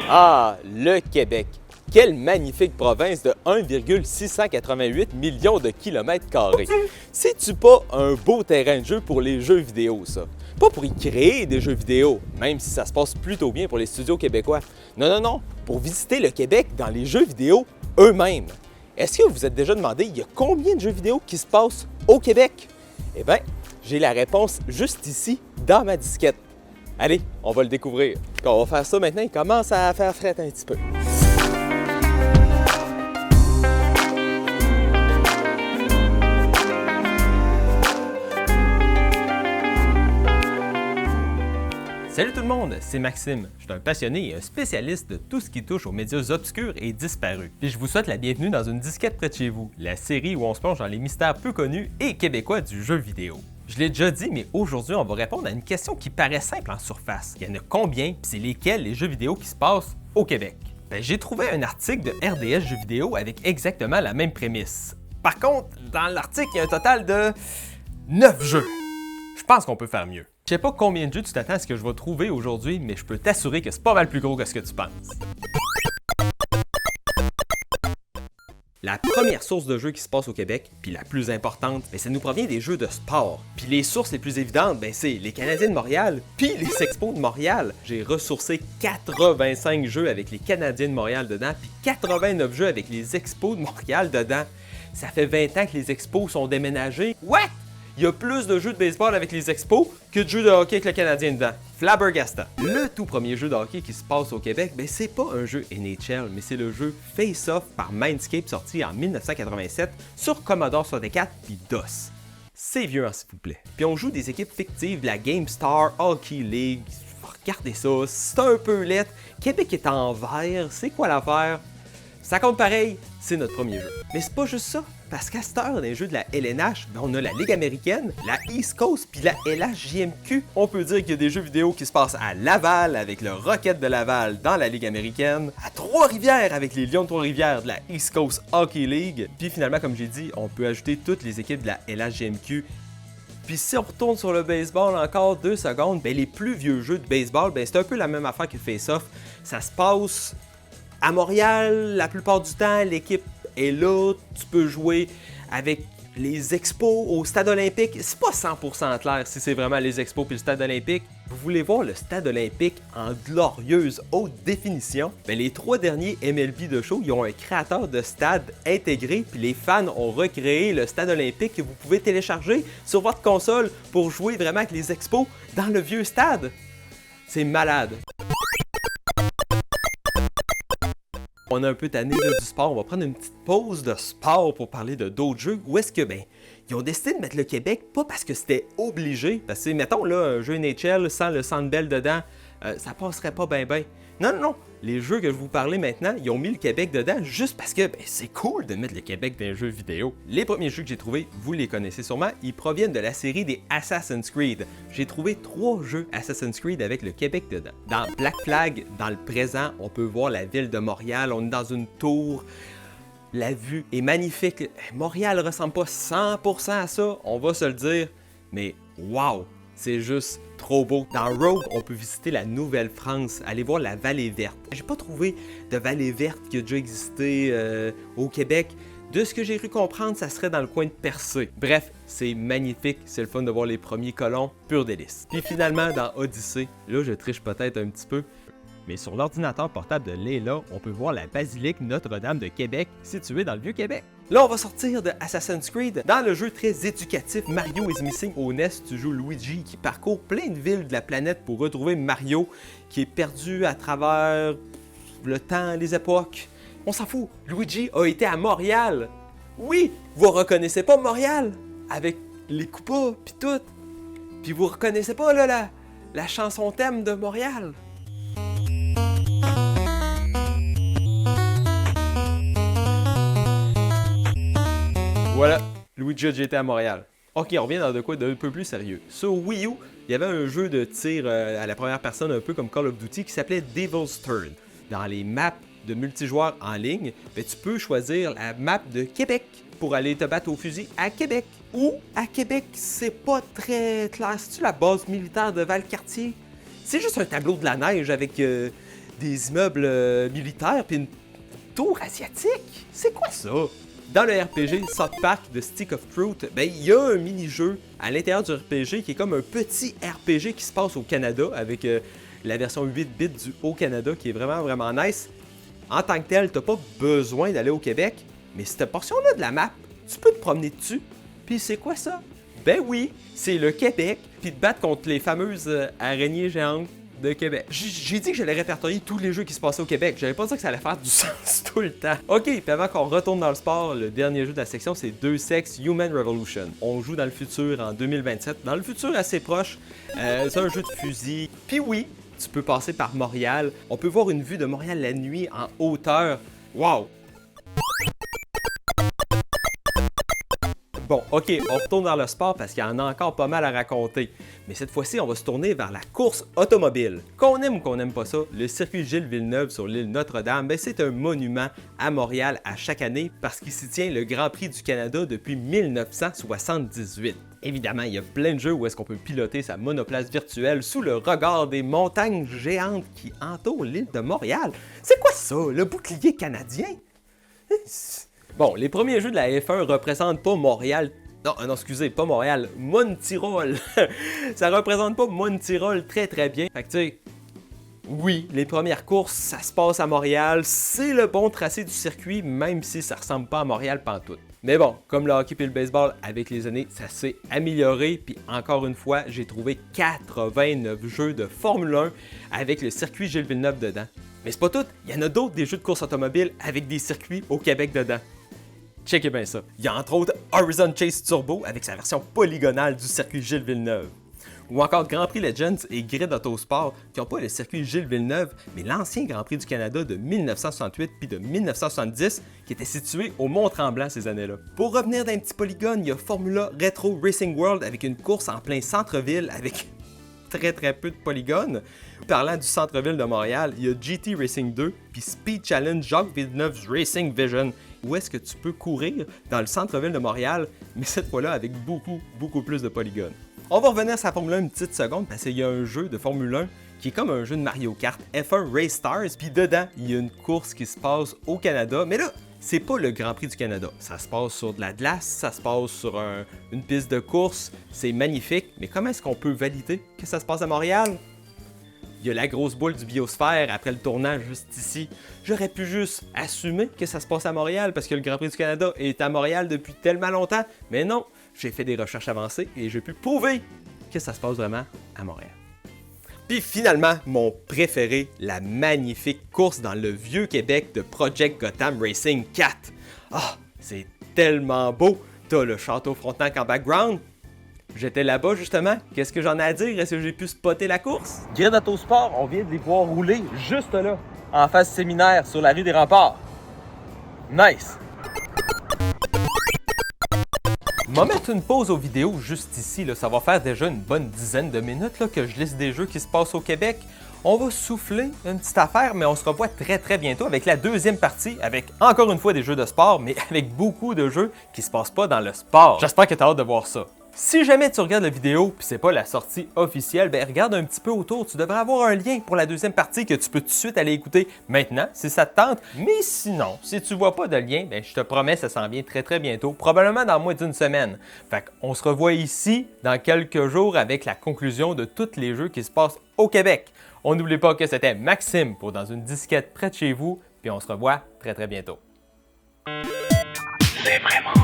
Ah, le Québec! Quelle magnifique province de 1,688 millions de kilomètres carrés! C'est-tu pas un beau terrain de jeu pour les jeux vidéo, ça? Pas pour y créer des jeux vidéo, même si ça se passe plutôt bien pour les studios québécois. Non, pour visiter le Québec dans les jeux vidéo eux-mêmes. Est-ce que vous vous êtes déjà demandé, il y a combien de jeux vidéo qui se passent au Québec? Eh bien, j'ai la réponse juste ici, dans ma disquette. Allez, on va le découvrir. Quand on va faire ça maintenant, il commence à faire fret un petit peu. Salut tout le monde, c'est Maxime. Je suis un passionné et un spécialiste de tout ce qui touche aux médias obscurs et disparus. Puis je vous souhaite la bienvenue dans une disquette près de chez vous, la série où on se plonge dans les mystères peu connus et québécois du jeu vidéo. Je l'ai déjà dit, mais aujourd'hui, on va répondre à une question qui paraît simple en surface. Il y en a combien, puis c'est lesquels les jeux vidéo qui se passent au Québec? J'ai trouvé un article de RDS Jeux vidéo avec exactement la même prémisse. Par contre, dans l'article, il y a un total de 9 jeux. Je pense qu'on peut faire mieux. Je sais pas combien de jeux tu t'attends à ce que je vais trouver aujourd'hui, mais je peux t'assurer que c'est pas mal plus gros que ce que tu penses. La première source de jeux qui se passe au Québec, puis la plus importante, ça nous provient des jeux de sport. Puis les sources les plus évidentes, c'est les Canadiens de Montréal, puis les Expos de Montréal. J'ai ressourcé 85 jeux avec les Canadiens de Montréal dedans, puis 89 jeux avec les Expos de Montréal dedans. Ça fait 20 ans que les Expos sont déménagés. What? Il y a plus de jeux de baseball avec les Expos que de jeux de hockey avec le Canadien dedans. Flabbergastant. Le tout premier jeu de hockey qui se passe au Québec, c'est pas un jeu NHL, mais c'est le jeu Face Off par Mindscape sorti en 1987 sur Commodore 64 puis DOS. C'est vieux, s'il vous plaît. Puis on joue des équipes fictives de la GameStar Hockey League. Regardez ça, c'est un peu laid. Québec est en vert, c'est quoi l'affaire? Ça compte pareil, c'est notre premier jeu. Mais c'est pas juste ça, parce qu'à cette heure, dans les jeux de la LNH, on a la Ligue américaine, la East Coast, puis la LHJMQ. On peut dire qu'il y a des jeux vidéo qui se passent à Laval avec le Rocket de Laval dans la Ligue américaine, à Trois-Rivières avec les Lions de Trois-Rivières de la East Coast Hockey League. Puis finalement, comme j'ai dit, on peut ajouter toutes les équipes de la LHJMQ. Puis si on retourne sur le baseball encore 2 secondes, les plus vieux jeux de baseball, c'est un peu la même affaire que Face Off. Ça se passe à Montréal, la plupart du temps, l'équipe est là, tu peux jouer avec les Expos au Stade olympique. C'est pas 100% clair si c'est vraiment les Expos puis le Stade olympique. Vous voulez voir le Stade olympique en glorieuse haute définition? Les 3 derniers MLB de show, ils ont un créateur de stade intégré, puis les fans ont recréé le Stade olympique que vous pouvez télécharger sur votre console pour jouer vraiment avec les Expos dans le vieux stade. C'est malade. On a un peu tanné du sport, on va prendre une petite pause de sport pour parler de d'autres jeux. Où est-ce que, ils ont décidé de mettre le Québec, pas parce que c'était obligé, parce que, mettons, là, un jeu NHL sans le Centre Bell dedans, ça passerait pas bien. Non. Les jeux que je vous parlais maintenant, ils ont mis le Québec dedans juste parce que c'est cool de mettre le Québec dans les jeux vidéo. Les premiers jeux que j'ai trouvés, vous les connaissez sûrement, ils proviennent de la série des Assassin's Creed. J'ai trouvé 3 jeux Assassin's Creed avec le Québec dedans. Dans Black Flag, dans le présent, on peut voir la ville de Montréal, on est dans une tour. La vue est magnifique. Montréal ressemble pas 100% à ça, on va se le dire, mais wow! C'est juste trop beau. Dans Rogue, on peut visiter la Nouvelle-France, aller voir la Vallée Verte. J'ai pas trouvé de Vallée Verte qui a déjà existé au Québec. De ce que j'ai cru comprendre, ça serait dans le coin de Percé. Bref, c'est magnifique, c'est le fun de voir les premiers colons, pur délice. Puis finalement, dans Odyssée, là je triche peut-être un petit peu, mais sur l'ordinateur portable de Leila, on peut voir la basilique Notre-Dame de Québec, située dans le Vieux-Québec. Là, on va sortir de Assassin's Creed. Dans le jeu très éducatif Mario is Missing au NES, tu joues Luigi qui parcourt plein de villes de la planète pour retrouver Mario qui est perdu à travers le temps, les époques. On s'en fout, Luigi a été à Montréal. Oui, vous reconnaissez pas Montréal avec les coupas pis tout. Puis vous reconnaissez pas là la chanson thème de Montréal. Voilà, Luigi a été à Montréal. Ok, on revient dans de quoi d'un peu plus sérieux. Sur Wii U, il y avait un jeu de tir à la première personne un peu comme Call of Duty qui s'appelait Devil's Turn. Dans les maps de multijoueurs en ligne, tu peux choisir la map de Québec pour aller te battre au fusil à Québec. Ou à Québec, c'est pas très clair. C'est-tu la base militaire de Valcartier? C'est juste un tableau de la neige avec des immeubles militaires puis une tour asiatique. C'est quoi ça? Dans le RPG South Park de Stick of Truth, ben il y a un mini-jeu à l'intérieur du RPG qui est comme un petit RPG qui se passe au Canada avec la version 8 bits du Haut-Canada qui est vraiment nice. En tant que tel, t'as pas besoin d'aller au Québec, mais cette portion-là de la map, tu peux te promener dessus. Puis c'est quoi ça? Ben oui, c'est le Québec, puis te battre contre les fameuses araignées géantes de Québec. J'ai dit que j'allais répertorier tous les jeux qui se passaient au Québec. J'avais pas dit que ça allait faire du sens tout le temps. Ok, puis avant qu'on retourne dans le sport, le dernier jeu de la section, c'est Deux Sexes Human Revolution. On joue dans le futur en 2027, dans le futur assez proche. C'est un jeu de fusil. Puis oui, tu peux passer par Montréal. On peut voir une vue de Montréal la nuit en hauteur. Wow! Bon, ok, on retourne vers le sport parce qu'il y en a encore pas mal à raconter. Mais cette fois-ci, on va se tourner vers la course automobile. Qu'on aime ou qu'on n'aime pas ça, le circuit Gilles Villeneuve sur l'île Notre-Dame, ben c'est un monument à Montréal à chaque année parce qu'il s'y tient le Grand Prix du Canada depuis 1978. Évidemment, il y a plein de jeux où est-ce qu'on peut piloter sa monoplace virtuelle sous le regard des montagnes géantes qui entourent l'île de Montréal. C'est quoi ça, le bouclier canadien? Bon, les premiers jeux de la F1 représentent pas Montréal. Non, excusez, pas Montréal, Montyrol. Ça représente pas Montyrol très bien. Fait que tu sais, oui, les premières courses, ça se passe à Montréal. C'est le bon tracé du circuit, même si ça ressemble pas à Montréal pantoute. Mais bon, comme le hockey et le baseball, avec les années, ça s'est amélioré. Puis encore une fois, j'ai trouvé 89 jeux de Formule 1 avec le circuit Gilles Villeneuve dedans. Mais c'est pas tout, il y en a d'autres des jeux de course automobile avec des circuits au Québec dedans. Checkez bien ça. Il y a entre autres Horizon Chase Turbo avec sa version polygonale du circuit Gilles Villeneuve. Ou encore Grand Prix Legends et Grid Autosport qui n'ont pas le circuit Gilles Villeneuve, mais l'ancien Grand Prix du Canada de 1968 puis de 1970 qui était situé au Mont-Tremblant ces années-là. Pour revenir d'un petit polygone, il y a Formula Retro Racing World avec une course en plein centre-ville avec très peu de polygones. Parlant du centre-ville de Montréal, il y a GT Racing 2 puis Speed Challenge Jacques Villeneuve's Racing Vision où est-ce que tu peux courir dans le centre-ville de Montréal, mais cette fois-là avec beaucoup plus de polygones. On va revenir sur la Formule 1 une petite seconde parce qu'il y a un jeu de Formule 1 qui est comme un jeu de Mario Kart F1 Race Stars, puis dedans, il y a une course qui se passe au Canada, mais là, c'est pas le Grand Prix du Canada. Ça se passe sur de la glace, ça se passe sur une piste de course, c'est magnifique, mais comment est-ce qu'on peut valider que ça se passe à Montréal? Il y a la grosse boule du biosphère après le tournage juste ici. J'aurais pu juste assumer que ça se passe à Montréal parce que le Grand Prix du Canada est à Montréal depuis tellement longtemps. Mais non, j'ai fait des recherches avancées et j'ai pu prouver que ça se passe vraiment à Montréal. Puis finalement, mon préféré, la magnifique course dans le vieux Québec de Project Gotham Racing 4. Ah, c'est tellement beau. T'as le château Frontenac en background. J'étais là-bas justement, qu'est-ce que j'en ai à dire? Est-ce que j'ai pu spotter la course? Grid Autosport, on vient de les voir rouler juste là, en face séminaire sur la rue des Remparts. Nice! M'a mettre une pause aux vidéos juste ici, là. Ça va faire déjà une bonne dizaine de minutes là, que je liste des jeux qui se passent au Québec. On va souffler une petite affaire, mais on se revoit très bientôt avec la deuxième partie, avec encore une fois des jeux de sport, mais avec beaucoup de jeux qui se passent pas dans le sport. J'espère que tu as hâte de voir ça. Si jamais tu regardes la vidéo puis c'est pas la sortie officielle, ben regarde un petit peu autour, tu devrais avoir un lien pour la deuxième partie que tu peux tout de suite aller écouter maintenant si ça te tente. Mais sinon, si tu vois pas de lien, ben je te promets ça s'en vient très bientôt, probablement dans moins d'une semaine. Fait qu'on se revoit ici dans quelques jours avec la conclusion de tous les jeux qui se passent au Québec. On n'oublie pas que c'était Maxime pour Dans une disquette près de chez vous, puis on se revoit très bientôt. C'est vraiment